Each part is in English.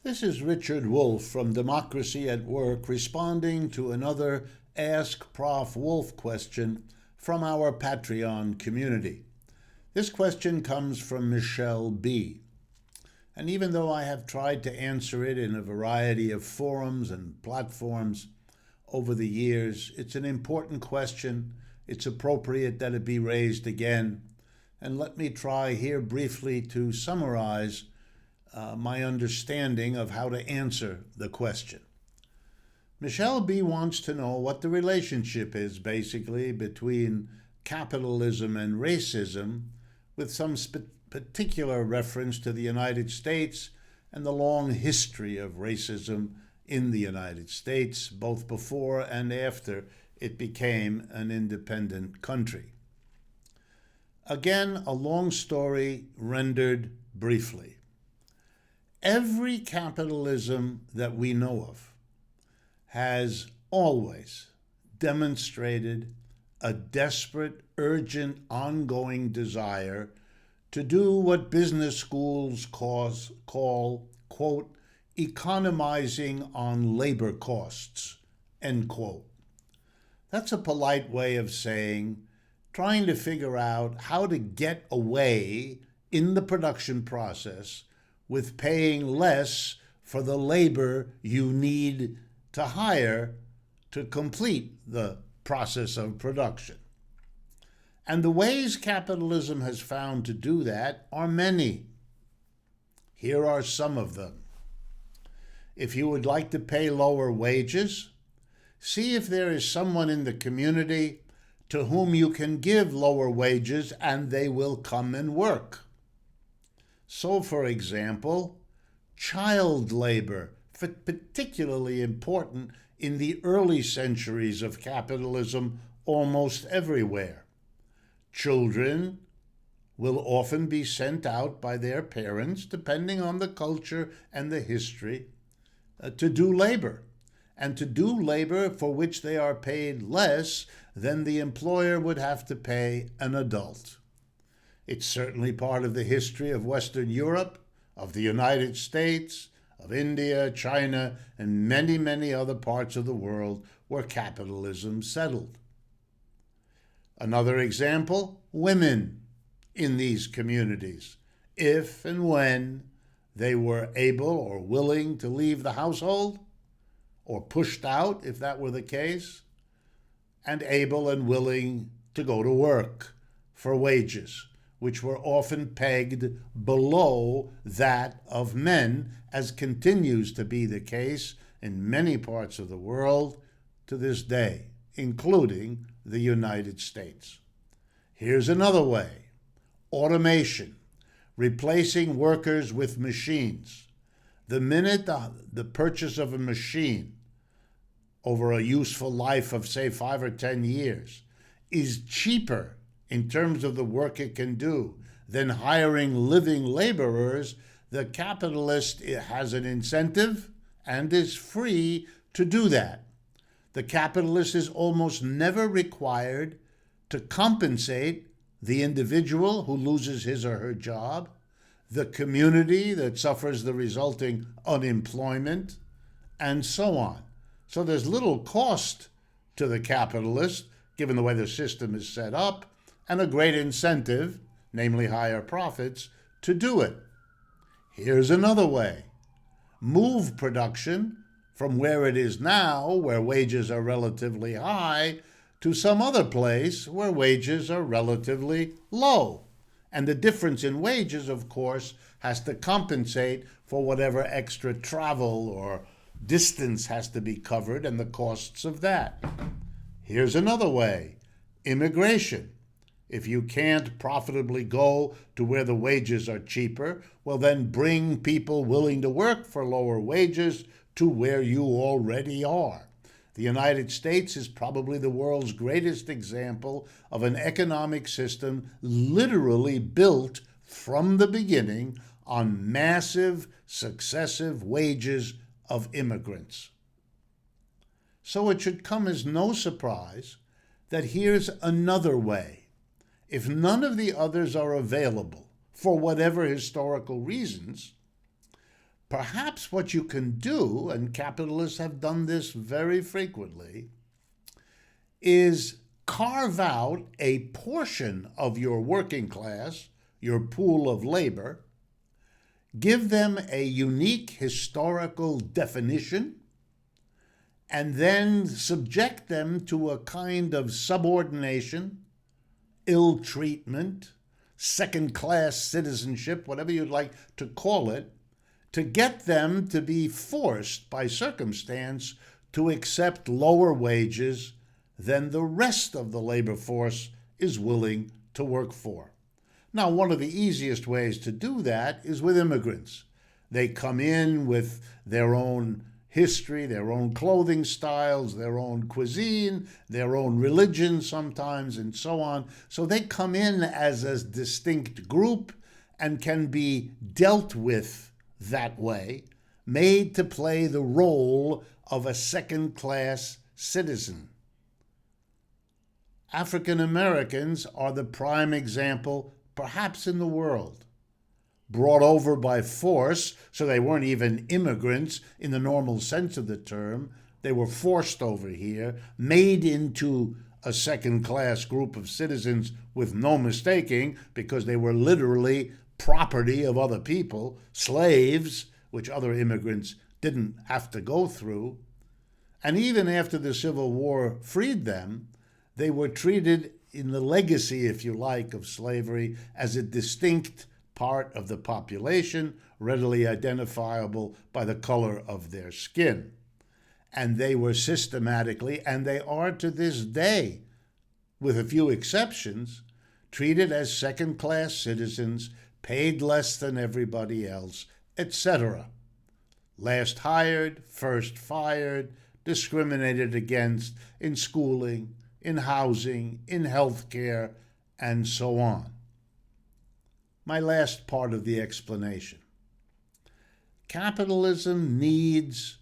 This is Richard Wolff from Democracy at Work responding to another Ask Prof. Wolff question from our Patreon community. This question comes from Michelle B. And even though I have tried to answer it in a variety of forums and platforms over the years, it's an important question. It's appropriate that it be raised again. And let me try here briefly to summarize my understanding of how to answer the question. Michelle B. wants to know what the relationship is, basically, between capitalism and racism, with some particular reference to the United States and the long history of racism in the United States, both before and after it became an independent country. Again, a long story rendered briefly. Every capitalism that we know of has always demonstrated a desperate, urgent, ongoing desire to do what business schools call, quote, economizing on labor costs, end quote. That's a polite way of saying trying to figure out how to get away in the production process with paying less for the labor you need to hire to complete the process of production. And the ways capitalism has found to do that are many. Here are some of them. If you would like to pay lower wages, see if there is someone in the community to whom you can give lower wages and they will come and work. So, for example, child labor, particularly important in the early centuries of capitalism almost everywhere. Children will often be sent out by their parents, depending on the culture and the history, to do labor, and to do labor for which they are paid less than the employer would have to pay an adult. It's certainly part of the history of Western Europe, of the United States, of India, China, and many, many other parts of the world where capitalism settled. Another example, women in these communities, if and when they were able or willing to leave the household, or pushed out if that were the case, and able and willing to go to work for wages, which were often pegged below that of men, as continues to be the case in many parts of the world to this day, including the United States. Here's another way: automation, replacing workers with machines. The minute the purchase of a machine over a useful life of, say, 5 or 10 years is cheaper in terms of the work it can do than hiring living laborers, the capitalist has an incentive and is free to do that. The capitalist is almost never required to compensate the individual who loses his or her job, the community that suffers the resulting unemployment, and so on. So there's little cost to the capitalist, given the way the system is set up, and a great incentive, namely higher profits, to do it. Here's another way: move production from where it is now, where wages are relatively high, to some other place where wages are relatively low. And the difference in wages, of course, has to compensate for whatever extra travel or distance has to be covered and the costs of that. Here's another way: immigration. If you can't profitably go to where the wages are cheaper, well, then bring people willing to work for lower wages to where you already are. The United States is probably the world's greatest example of an economic system literally built from the beginning on massive, successive wages of immigrants. So it should come as no surprise that here's another way. If none of the others are available, for whatever historical reasons, Perhaps what you can do, and capitalists have done this very frequently, is carve out a portion of your working class, your pool of labor, give them a unique historical definition, and then subject them to a kind of subordination, ill treatment, second-class citizenship, whatever you'd like to call it, to get them to be forced by circumstance to accept lower wages than the rest of the labor force is willing to work for. Now, one of the easiest ways to do that is with immigrants. They come in with their own history, their own clothing styles, their own cuisine, their own religion sometimes, and so on. So they come in as a distinct group and can be dealt with that way, made to play the role of a second-class citizen. African Americans are the prime example, perhaps in the world. Brought over by force, so they weren't even immigrants in the normal sense of the term. They were forced over here, made into a second-class group of citizens with no mistaking, because they were literally property of other people, slaves, which other immigrants didn't have to go through. And even after the Civil War freed them, they were treated in the legacy, if you like, of slavery as a distinct part of the population, readily identifiable by the color of their skin. And they were systematically, and they are to this day, with a few exceptions, treated as second-class citizens, paid less than everybody else, etc. Last hired, first fired, discriminated against in schooling, in housing, in health care, and so on. My last part of the explanation. Capitalism needs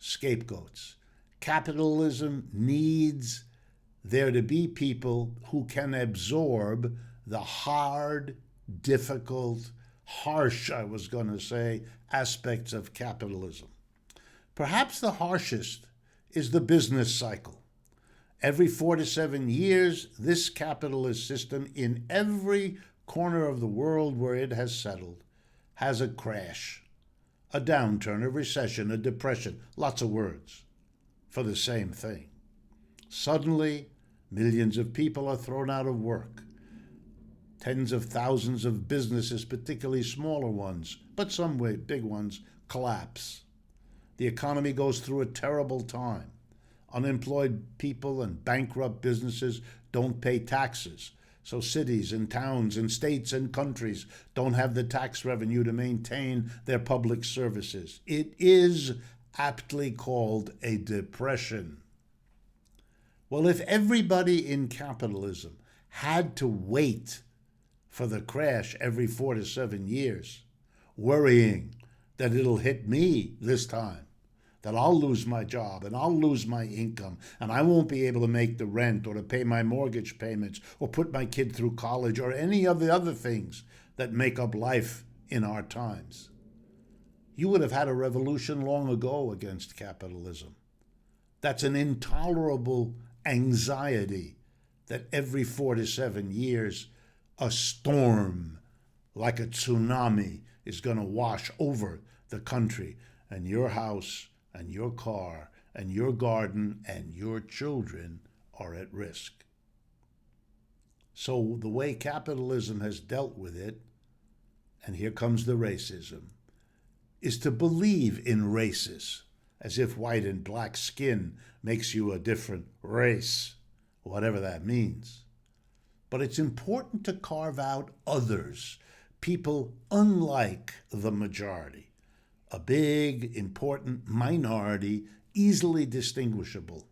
scapegoats. Capitalism needs there to be people who can absorb the hard, difficult, harsh, I was going to say, aspects of capitalism. Perhaps the harshest is the business cycle. Every 4 to 7 years, this capitalist system, in every corner of the world where it has settled, has a crash, a downturn, a recession, a depression, lots of words for the same thing. Suddenly, millions of people are thrown out of work. Tens of thousands of businesses, particularly smaller ones, but some big ones, collapse. The economy goes through a terrible time. Unemployed people and bankrupt businesses don't pay taxes. So cities and towns and states and countries don't have the tax revenue to maintain their public services. It is aptly called a depression. Well, if everybody in capitalism had to wait for the crash every 4 to 7 years, worrying that it'll hit me this time, that I'll lose my job and I'll lose my income and I won't be able to make the rent or to pay my mortgage payments or put my kid through college or any of the other things that make up life in our times, you would have had a revolution long ago against capitalism. That's an intolerable anxiety that every 4 to 7 years a storm like a tsunami is going to wash over the country, and your house and your car and your garden and your children are at risk. So the way capitalism has dealt with it, and here comes the racism, is to believe in races, as if white and black skin makes you a different race, whatever that means. But it's important to carve out others, people unlike the majority, a big, important minority, easily distinguishable,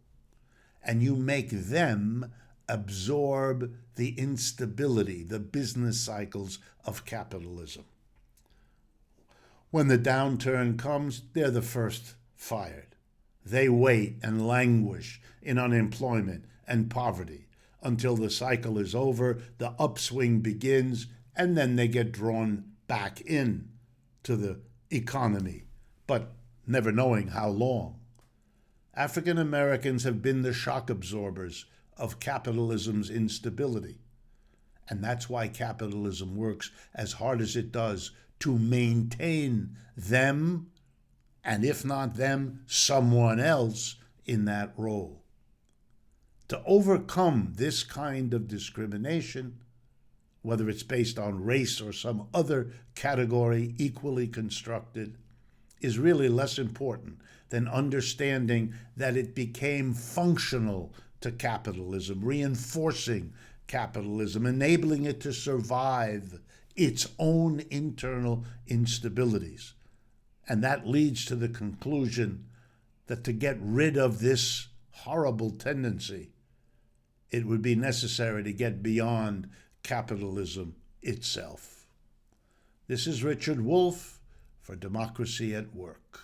and you make them absorb the instability, the business cycles of capitalism. When the downturn comes, they're the first fired. They wait and languish in unemployment and poverty until the cycle is over, the upswing begins, and then they get drawn back in to the economy, but never knowing how long. African Americans have been the shock absorbers of capitalism's instability. And that's why capitalism works as hard as it does to maintain them, and if not them, someone else in that role. To overcome this kind of discrimination, whether it's based on race or some other category equally constructed, is really less important than understanding that it became functional to capitalism, reinforcing capitalism, enabling it to survive its own internal instabilities. And that leads to the conclusion that to get rid of this horrible tendency, it would be necessary to get beyond capitalism itself. This is Richard Wolff for Democracy at Work.